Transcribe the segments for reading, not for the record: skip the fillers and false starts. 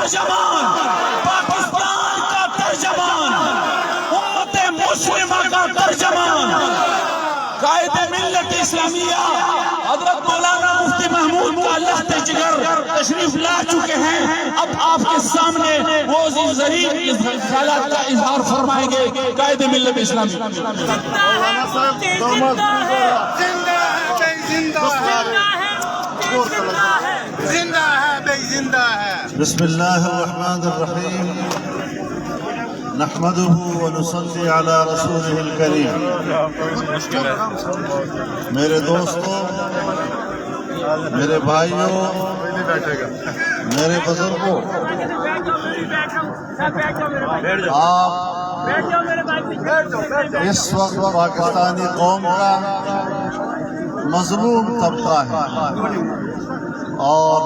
ترجمان، پاکستان کا ترجمان، امت مسلمہ کا ترجمان، قائد ملت اسلامیہ حضرت مولانا مفتی محمود کا لخت جگر تشریف لا چکے ہیں۔ اب آپ کے سامنے وہ ظریف خیالات کا اظہار فرمائیں گے قائد ملت اسلامی۔ بسم اللہ الرحمن الرحیم، نحمده ونصلی علی رسولہ الکریم۔ میرے دوستوں، میرے بھائیوں، میرے بزرگوں، آپ اس وقت پاکستانی قوم کا مظلوم طبقہ ہے اور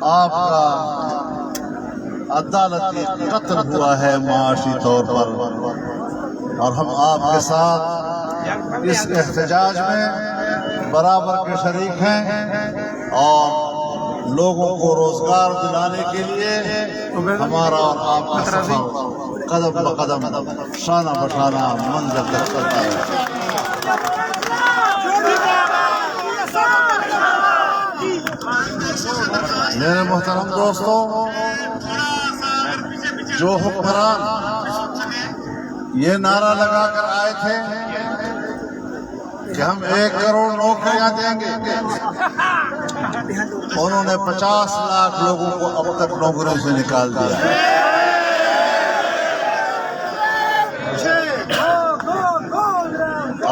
آپ کا عدالتی قتل ہوا ہے معاشی طور پر، اور ہم آپ کے ساتھ اس احتجاج میں برابر کے شریک ہیں، اور لوگوں کو روزگار دلانے کے لیے ہمارا اور آپ کا سفر قدم بقدم، شانہ بشانہ منزل تک چلتا ہے۔ میرے محترم دوستوں، جو حکمران یہ نعرہ لگا کر آئے تھے کہ ہم 1 کروڑ نوکریاں دیں گے، انہوں نے 50 لاکھ لوگوں کو اب تک نوکریوں سے نکال دیا۔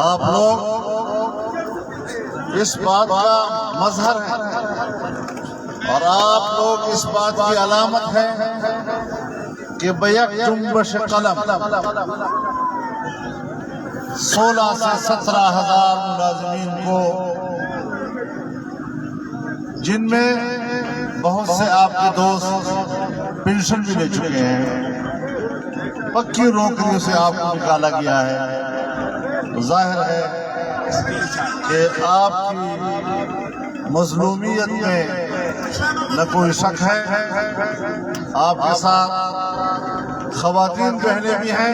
آپ لوگ اس بات کا مظہر ہیں اور آپ لوگ اس بات کی علامت ہیں کہ بیک جنبش قلم 16 سے 17 ہزار ملازمین کو، جن میں بہت سے آپ کے دوست پنشن بھی لے چکے ہیں، پکی نوکریوں سے آپ کو نکالا گیا ہے۔ ظاہر ہے کہ آپ کی مظلومیت میں نہ کوئی شک ہے۔ آپ کے ساتھ خواتین بہنیں بھی ہیں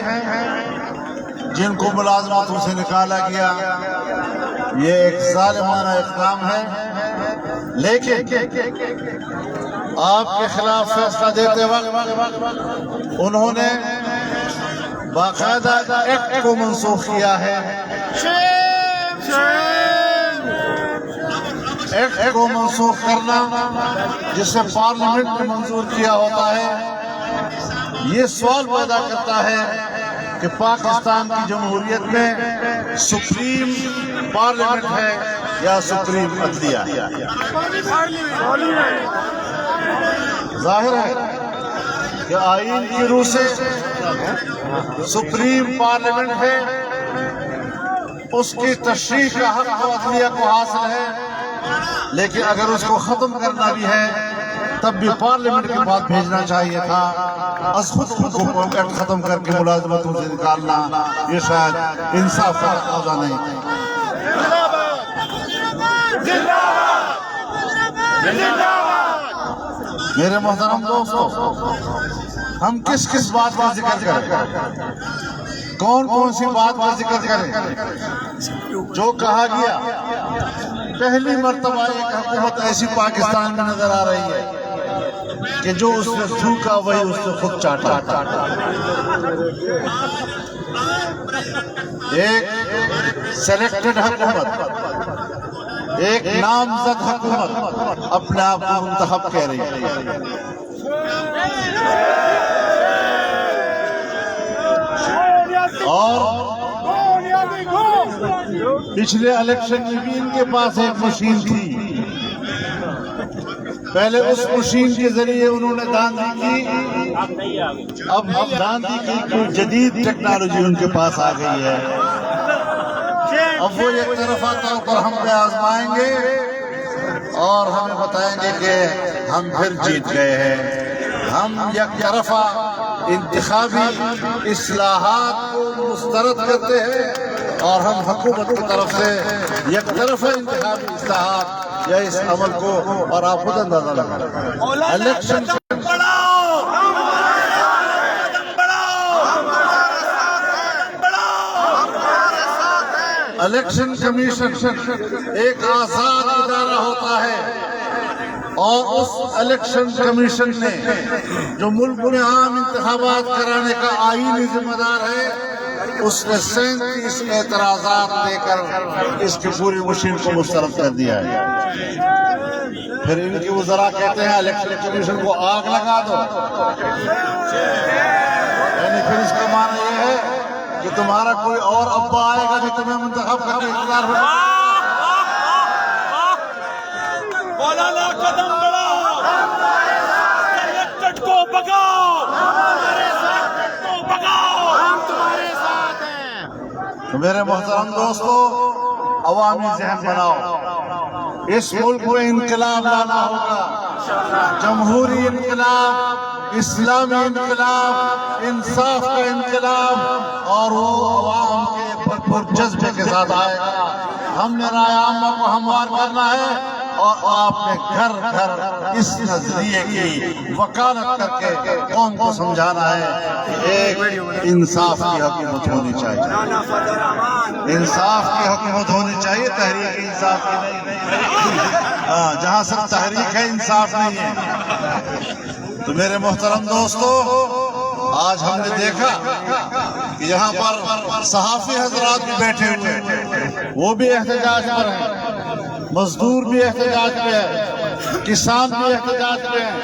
جن کو ملازمتوں سے نکالا گیا، یہ ایک ظالمانہ اقدام ہے، لیکن آپ کے خلاف فیصلہ دیتے وقت انہوں نے باقاعدہ ایکٹ کو منسوخ کیا ہے۔ ایکٹ کو منسوخ کرنا جسے پارلیمنٹ نے منظور کیا ہوتا ہے، یہ سوال پیدا کرتا ہے کہ پاکستان کی جمہوریت میں سپریم پارلیمنٹ ہے یا سپریم عدلیہ؟ ظاہر ہے کہ آئین کی روح سے سپریم پارلیمنٹ ہے، اس کی تشریح کا حق عدلیہ کو حاصل ہے، لیکن اگر اس کو ختم کرنا بھی ہے تب بھی پارلیمنٹ کے بعد بھیجنا چاہیے تھا۔ از خود کو ایکٹ ختم کر کے ملازمتوں سے نکالنا یہ شاید انصاف کا تقاضا نہیں۔ میرے محترم دوستو، ہم کس کس بات کا ذکر کریں، کون کون سی بات کا ذکر کریں؟ جو کہا گیا، پہلی مرتبہ ایک حکومت ایسی پاکستان میں نظر آ رہی ہے کہ جو اس نے تھوکا وہی اس نے خود چاٹا۔ ایک سلیکٹڈ حکومت، ایک نامزد حکومت اپنے آپ کو منتخب کہہ رہی ہے۔ اور پچھلے الیکشن میں بھی ان کے پاس ایک مشین تھی، پہلے اس مشین کے ذریعے انہوں نے داندھی کی، اب داندھی کی کوئی جدید ٹیکنالوجی ان کے پاس آ گئی ہے۔ اب وہ ایک طرفہ طور پر ہم پہ آزمائیں گے اور ہمیں بتائیں گے کہ ہم پھر جیت گئے ہیں۔ ہم یک طرفہ انتخابی اصلاحات کو مسترد کرتے ہیں اور ہم حکومت کی طرف سے یک طرفہ انتخابی اصلاحات یا اس عمل کو، اور آپ خود اندازہ لگائیں الیکشن الیکشن کمیشن ایک آزاد ادارہ ہوتا ہے، اور اس الیکشن کمیشن نے جو ملک میں عام انتخابات کرانے کا آئینی ذمہ دار ہے، اس نے 37 اعتراضات لے کر اس کی پوری مشین کو مسترد کر دیا ہے۔ پھر ان کی وزراء کہتے ہیں الیکشن کمیشن کو آگ لگا دو، یعنی پھر اس کا معنی یہ ہے کہ تمہارا کوئی اور ابا آئے گا جو تمہیں منتخب کرنے اقتدار ہو۔ مولانا قدم بڑھاؤ، الیکٹڈ کو بگاؤ، کو بگاؤ، ہم تمہارے ساتھ ہیں۔ میرے محترم دوستو، عوامی ذہن بناؤ، اس ملک میں انقلاب لانا ہوگا، جمہوری انقلاب، اسلامی انقلاب، انصاف کا انقلاب، اور وہ عوام کے بھرپور جذبے کے ساتھ آئے گا۔ ہم نے رائے عامہ کو ہموار کرنا ہے، اور آپ نے گھر گھر اس نظریے کی وکالت کر کے قوم کو سمجھانا ہے کہ ایک انصاف کی حکومت ہونی چاہیے، انصاف کی حکومت ہونی چاہیے، تحریک انصاف کی نہیں۔ جہاں صرف تحریک ہے، انصاف نہیں ہے۔ تو میرے محترم دوستو، آج ہم نے دیکھا کہ یہاں پر صحافی حضرات بھی بیٹھے ہوئے ہیں، وہ بھی احتجاج پر ہیں، مزدور بھی احتجاج پہ ہے، کسان بھی احتجاج پہ ہیں،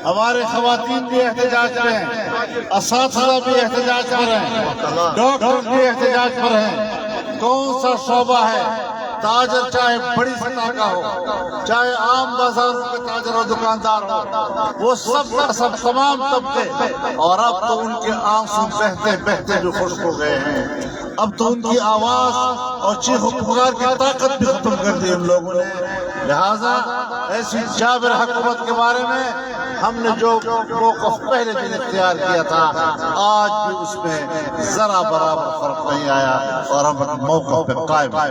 ہمارے خواتین بھی احتجاج پہ ہیں، اساتذہ بھی احتجاج پر ہیں، ڈاکٹر بھی احتجاج پر ہیں۔ کون سا شعبہ ہے، تاجر چاہے بڑی سطح کا ہو، چاہے عام بازاروں کے تاجر و دکاندار ہو، وہ سب تمام طبقے، اور اب تو ان کے آنسو بہتے بہتے جو خشک ہو گئے ہیں، اب تو ان کی آواز اور چیخ و پکار کی طاقت بھی ختم کر دی ان لوگوں نے۔ لہذا ایسی جابر حکومت کے بارے میں ہم نے جو موقف پہلے دن اختیار کیا تھا، آج بھی اس میں ذرا برابر فرق نہیں آیا، اور ہم اپنے موقف پہ قائم ہیں۔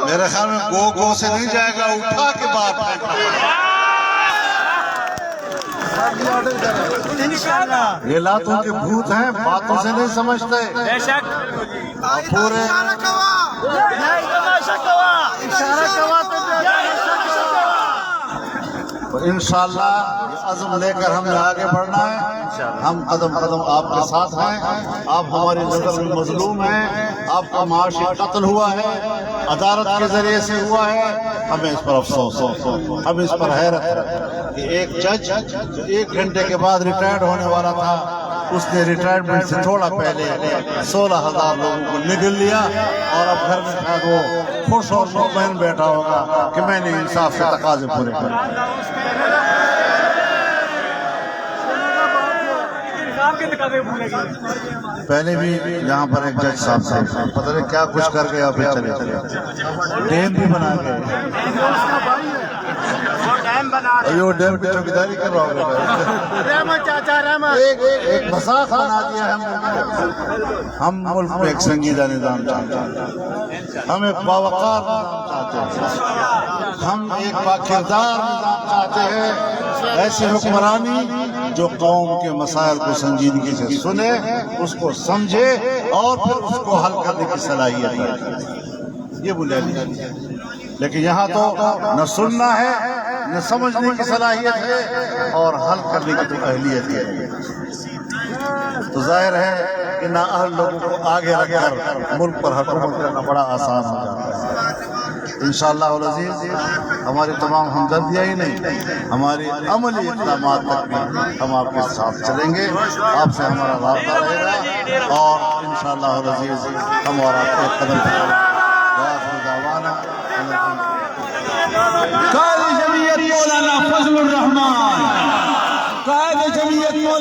میرے خیال میں گو سے نہیں جائے گا، اٹھا کے بات ہے۔ یہ لاتوں کے بھوت ہیں، باتوں سے نہیں سمجھتے۔ پورے انشاءاللہ یہ عزم لے کر ہمیں آگے بڑھنا ہے۔ ہم قدم قدم آپ کے ساتھ ہیں، آپ ہماری نظر میں مظلوم ہیں، آپ کا معاشی قتل ہوا ہے، عدالت کے ذریعے سے ہوا ہے، ہمیں اس پر افسوس ہے، ہمیں اس پر حیرت ہے کہ ایک جج 1 گھنٹے کے بعد ریٹائرڈ ہونے والا تھا، اس نے ریٹائرمنٹ سے تھوڑا پہلے 16,000 لوگوں کو نگل لیا، اور اب گھر میں شاید وہ خوش اور مطمئن بیٹھا ہوگا کہ میں نے انصاف کے تقاضے پورے کر۔ پہلے بھی یہاں پر ایک جج صاحب سے پتہ نہیں کیا کچھ کر گیا، پھر چلے ڈیم بھی بنا گئے، یہ ڈیم کی چوکیداری کر رہا ہوگا، ایک مذاق بنا دیا ہم ملک میں ایک سنجیدہ نظام چاہتے ہیں، ہم ایک باوقار نظام چاہتے ہیں، ہم ایک باکردار نظام چاہتے ہیں، ایسی حکمرانی جو قوم کے مسائل کو سنجیدگی سے سنے، اس کو سمجھے، اور پھر اس کو حل کرنے کی صلاحیت ہے، یہ بنیادی ہے۔ لیکن یہاں تو نہ سننا ہے، نہ سمجھنے کی صلاحیت ہے، اور حل کرنے کی تو اہلیت ہے۔ تو ظاہر ہے کہ نااہل لوگوں کو آگے رکھ کر ملک پر حکومت کرنا بڑا آسان ہو جاتا ہے۔ انشاءاللہ العزیز ہماری تمام ہمدردیاں ہی نہیں، ہماری عملی اقدامات تک بھی ہم آپ کے ساتھ چلیں گے، آپ سے ہمارا رابطہ رہے گا، اور انشاءاللہ العزیز ہم اور آپ کے قدم